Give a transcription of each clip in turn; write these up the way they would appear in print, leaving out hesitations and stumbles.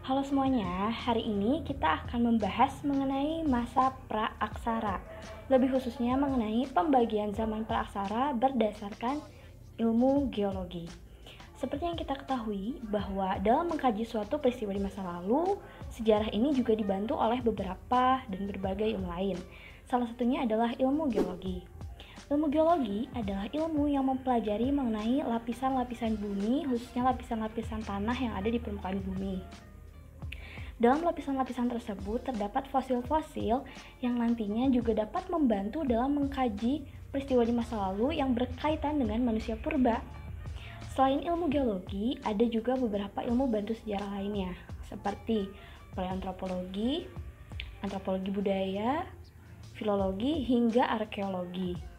Halo semuanya, hari ini kita akan membahas mengenai masa praaksara, lebih khususnya mengenai pembagian zaman praaksara berdasarkan ilmu geologi. Seperti yang kita ketahui bahwa dalam mengkaji suatu peristiwa di masa lalu, sejarah ini juga dibantu oleh beberapa dan berbagai ilmu lain. Salah satunya adalah ilmu geologi. Ilmu geologi adalah ilmu yang mempelajari mengenai lapisan-lapisan bumi, khususnya lapisan-lapisan tanah yang ada di permukaan bumi. Dalam lapisan-lapisan tersebut terdapat fosil-fosil yang nantinya juga dapat membantu dalam mengkaji peristiwa di masa lalu yang berkaitan dengan manusia purba. Selain ilmu geologi, ada juga beberapa ilmu bantu sejarah lainnya, seperti paleontropologi, antropologi budaya, filologi, hingga arkeologi.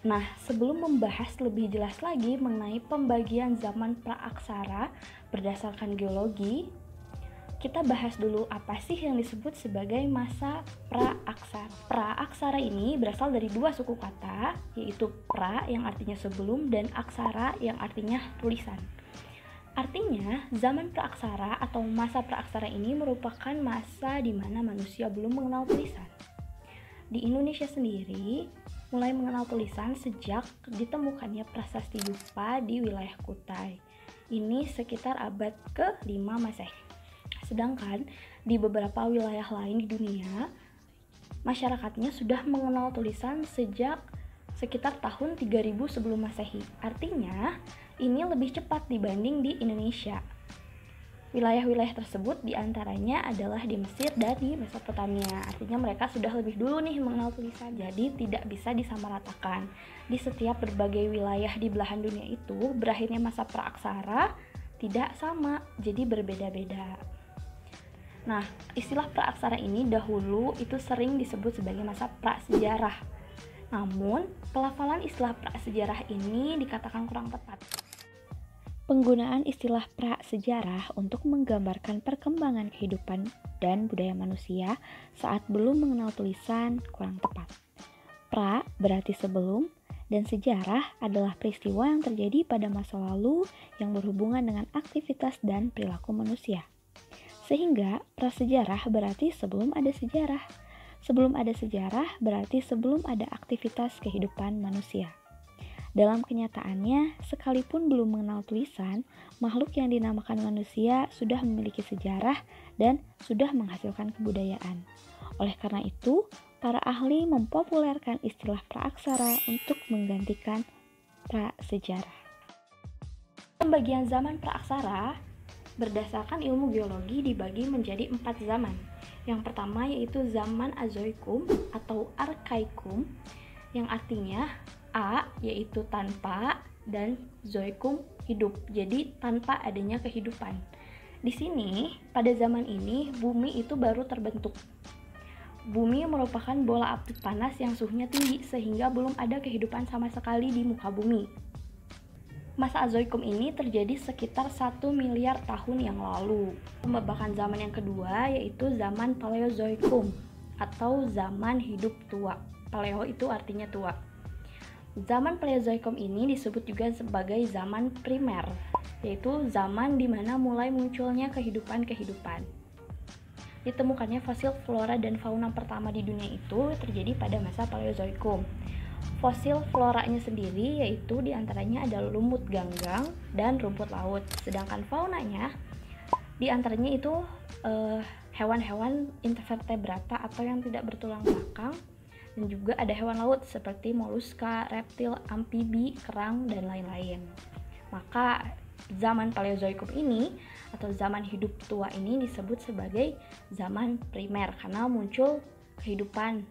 Nah, sebelum membahas lebih jelas lagi mengenai pembagian zaman praaksara berdasarkan geologi, kita bahas dulu apa sih yang disebut sebagai masa praaksara. Praaksara ini berasal dari dua suku kata, yaitu pra yang artinya sebelum dan aksara yang artinya tulisan. Artinya, zaman praaksara atau masa praaksara ini merupakan masa di mana manusia belum mengenal tulisan. Di Indonesia sendiri, mulai mengenal tulisan sejak ditemukannya prasasti Dupa di wilayah Kutai. Ini sekitar abad ke-5 Masehi. Sedangkan di beberapa wilayah lain di dunia, masyarakatnya sudah mengenal tulisan sejak sekitar tahun 3000 sebelum Masehi. Artinya, ini lebih cepat dibanding di Indonesia. Wilayah-wilayah tersebut diantaranya adalah di Mesir dan di Mesopotamia. Artinya mereka sudah lebih dulu nih mengenal tulisan. Jadi tidak bisa disamaratakan. Di setiap berbagai wilayah di belahan dunia itu, berakhirnya masa praaksara tidak sama, jadi berbeda-beda. Nah, istilah praaksara ini dahulu itu sering disebut sebagai masa prasejarah. Namun, pelafalan istilah prasejarah ini dikatakan kurang tepat. Penggunaan istilah prasejarah untuk menggambarkan perkembangan kehidupan dan budaya manusia saat belum mengenal tulisan kurang tepat. Pra berarti sebelum, dan sejarah adalah peristiwa yang terjadi pada masa lalu yang berhubungan dengan aktivitas dan perilaku manusia. Sehingga prasejarah berarti sebelum ada sejarah. Sebelum ada sejarah berarti sebelum ada aktivitas kehidupan manusia. Dalam kenyataannya, sekalipun belum mengenal tulisan, makhluk yang dinamakan manusia sudah memiliki sejarah dan sudah menghasilkan kebudayaan. Oleh karena itu, para ahli mempopulerkan istilah praaksara untuk menggantikan prasejarah. Pembagian zaman praaksara berdasarkan ilmu geologi dibagi menjadi 4 zaman. Yang pertama yaitu zaman Azoikum atau Arkaikum, yang artinya A yaitu tanpa dan zoikum hidup, jadi tanpa adanya kehidupan. Di sini pada zaman ini bumi itu baru terbentuk. Bumi merupakan bola api panas yang suhunya tinggi sehingga belum ada kehidupan sama sekali di muka bumi. Masa Azoikum ini terjadi sekitar 1 miliar tahun yang lalu. Pembabakan zaman yang kedua yaitu zaman Paleozoikum atau zaman hidup tua. Paleo itu artinya tua. Zaman Paleozoikum ini disebut juga sebagai zaman primer, yaitu zaman di mana mulai munculnya kehidupan-kehidupan. Ditemukannya fosil flora dan fauna pertama di dunia itu terjadi pada masa Paleozoikum. Fosil floranya sendiri yaitu diantaranya ada lumut ganggang dan rumput laut, sedangkan faunanya diantaranya itu hewan-hewan invertebrata atau yang tidak bertulang belakang, dan juga ada hewan laut seperti moluska, reptil, amfibi, kerang, dan lain-lain. Maka zaman Paleozoikum ini atau zaman hidup tua ini disebut sebagai zaman primer karena muncul kehidupan.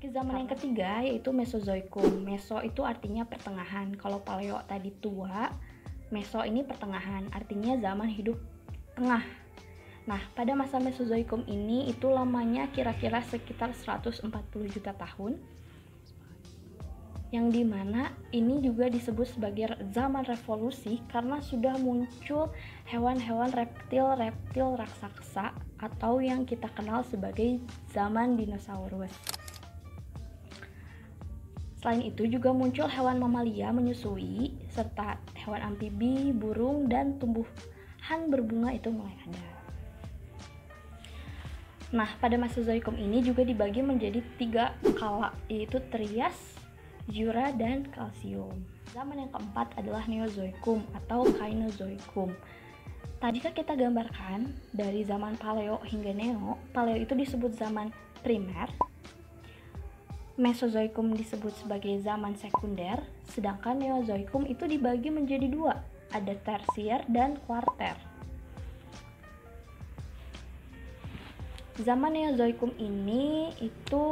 Zaman yang ketiga yaitu Mesozoikum. Meso itu artinya pertengahan. Kalau Paleo tadi tua, Meso ini pertengahan, artinya zaman hidup tengah. Nah, pada masa Mesozoikum ini itu lamanya kira-kira sekitar 140 juta tahun, yang dimana ini juga disebut sebagai zaman revolusi karena sudah muncul hewan-hewan reptil raksasa atau yang kita kenal sebagai zaman dinosaurus. Selain itu juga muncul hewan mamalia menyusui serta hewan amfibi, burung, dan tumbuh tumbuhan berbunga itu mulai ada. Nah, pada Mesozoikum ini juga dibagi menjadi 3 kala, yaitu Trias, Jura, dan Kalsium. Zaman yang keempat adalah Neozoikum atau Kainozoikum. Jika kita gambarkan dari zaman Paleo hingga Neo, Paleo itu disebut zaman primer, Mesozoikum disebut sebagai zaman sekunder, sedangkan Neozoikum itu dibagi menjadi 2, ada tersier dan kuarter. Zaman Neozoikum ini itu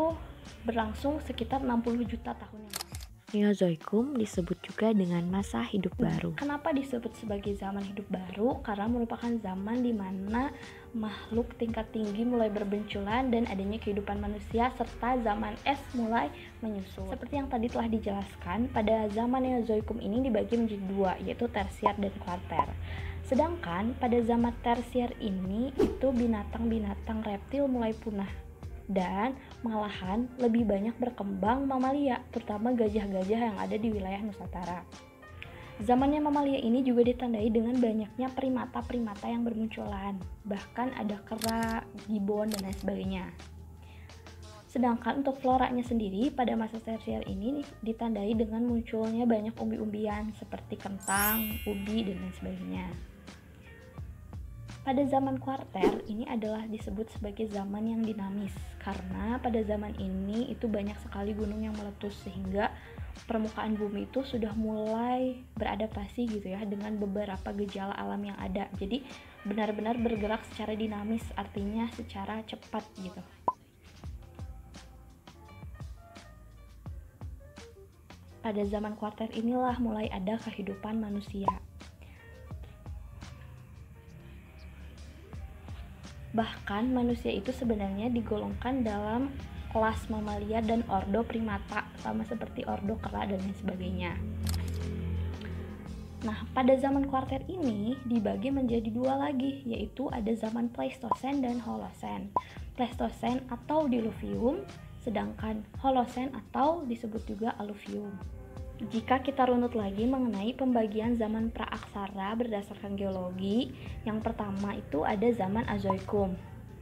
berlangsung sekitar 60 juta tahun yang lalu. Neozoikum disebut juga dengan masa hidup baru. Kenapa disebut sebagai zaman hidup baru? Karena merupakan zaman di mana makhluk tingkat tinggi mulai bermunculan dan adanya kehidupan manusia serta zaman es mulai menyusul. Seperti yang tadi telah dijelaskan, pada zaman Neozoikum ini dibagi menjadi 2, yaitu tersier dan kuarter. Sedangkan pada zaman tersier ini itu binatang-binatang reptil mulai punah dan malahan lebih banyak berkembang mamalia, terutama gajah-gajah yang ada di wilayah Nusantara. Zamannya mamalia ini juga ditandai dengan banyaknya primata-primata yang bermunculan, bahkan ada kera, gibbon, dan lain sebagainya. Sedangkan untuk floranya sendiri pada masa tersier ini ditandai dengan munculnya banyak umbi-umbian seperti kentang, ubi, dan lain sebagainya. Pada zaman kuarter ini adalah disebut sebagai zaman yang dinamis karena pada zaman ini itu banyak sekali gunung yang meletus sehingga permukaan bumi itu sudah mulai beradaptasi gitu ya dengan beberapa gejala alam yang ada. Jadi benar-benar bergerak secara dinamis, artinya secara cepat gitu. Pada zaman kuarter inilah mulai ada kehidupan manusia. Bahkan manusia itu sebenarnya digolongkan dalam kelas mamalia dan ordo primata, sama seperti ordo kera dan lain sebagainya. Nah, pada zaman kuarter ini dibagi menjadi 2 lagi, yaitu ada zaman Pleistosen dan Holosen. Pleistosen atau Diluvium, sedangkan Holosen atau disebut juga Aluvium. Jika kita runut lagi mengenai pembagian zaman praaksara berdasarkan geologi, yang pertama itu ada zaman Azoikum,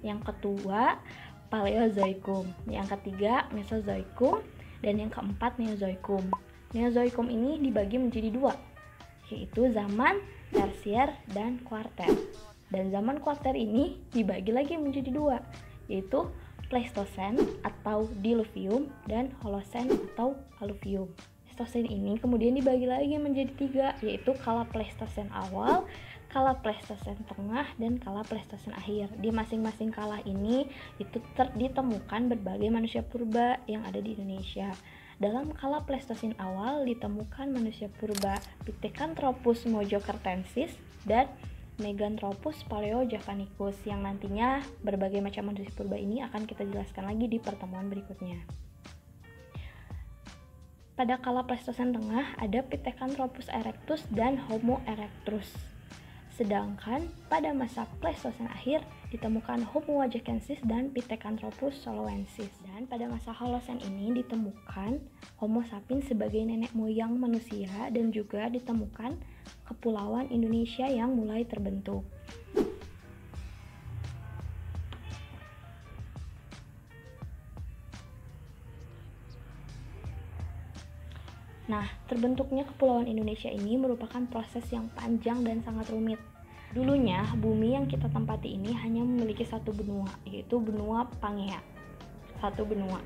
yang kedua Paleozoikum, yang ketiga Mesozoikum, dan yang keempat Neozoikum. Neozoikum ini dibagi menjadi 2, yaitu zaman tersier dan kuarter. Dan zaman kuarter ini dibagi lagi menjadi 2, yaitu Pleistosen atau Diluvium dan Holosen atau Aluvium. Pleistosen ini kemudian dibagi lagi menjadi 3, yaitu kala Pleistosen awal, kala Pleistosen tengah, dan kala Pleistosen akhir. Di masing-masing kala ini itu ditemukan berbagai manusia purba yang ada di Indonesia. Dalam kala Pleistosen awal ditemukan manusia purba Pithecanthropus mojokertensis dan Meganthropus paleojavanicus, yang nantinya berbagai macam manusia purba ini akan kita jelaskan lagi di pertemuan berikutnya. Pada kala Pleistosen tengah ada Pithecanthropus erectus dan Homo erectus. Sedangkan pada masa Pleistosen akhir ditemukan Homo wajakensis dan Pithecanthropus soloensis. Dan pada masa Holosen ini ditemukan Homo sapiens sebagai nenek moyang manusia dan juga ditemukan kepulauan Indonesia yang mulai terbentuk. Nah, terbentuknya Kepulauan Indonesia ini merupakan proses yang panjang dan sangat rumit. Dulunya, bumi yang kita tempati ini hanya memiliki 1 benua, yaitu benua Pangea. 1 benua.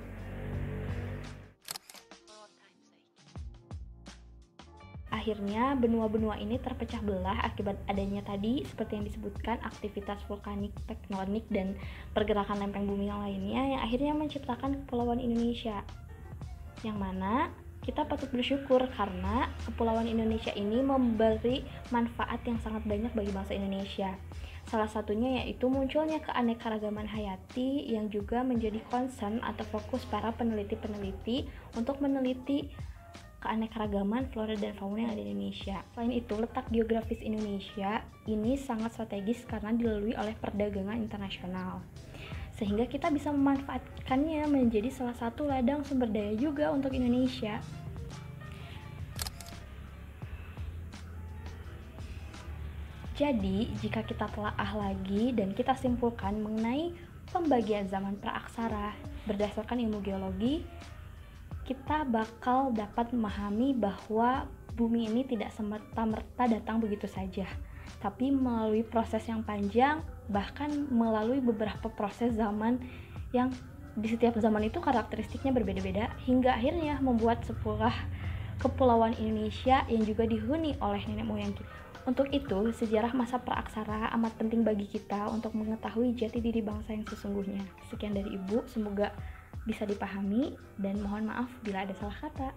Akhirnya, benua-benua ini terpecah belah akibat adanya tadi, seperti yang disebutkan, aktivitas vulkanik, tektonik, dan pergerakan lempeng bumi yang lainnya, yang akhirnya menciptakan Kepulauan Indonesia. Yang mana kita patut bersyukur karena Kepulauan Indonesia ini memberi manfaat yang sangat banyak bagi bangsa Indonesia. Salah satunya yaitu munculnya keanekaragaman hayati yang juga menjadi concern atau fokus para peneliti-peneliti untuk meneliti keanekaragaman flora dan fauna yang ada di Indonesia. Selain itu, letak geografis Indonesia ini sangat strategis karena dilalui oleh perdagangan internasional, sehingga kita bisa memanfaatkannya menjadi salah satu ladang sumber daya juga untuk Indonesia. Jadi, jika kita telaah lagi dan kita simpulkan mengenai pembagian zaman praaksara berdasarkan ilmu geologi, kita bakal dapat memahami bahwa bumi ini tidak semerta-merta datang begitu saja, tapi melalui proses yang panjang, bahkan melalui beberapa proses zaman yang di setiap zaman itu karakteristiknya berbeda-beda, hingga akhirnya membuat sebuah kepulauan Indonesia yang juga dihuni oleh nenek moyang kita. Untuk itu, sejarah masa praaksara amat penting bagi kita untuk mengetahui jati diri bangsa yang sesungguhnya. Sekian dari Ibu, semoga bisa dipahami dan mohon maaf bila ada salah kata.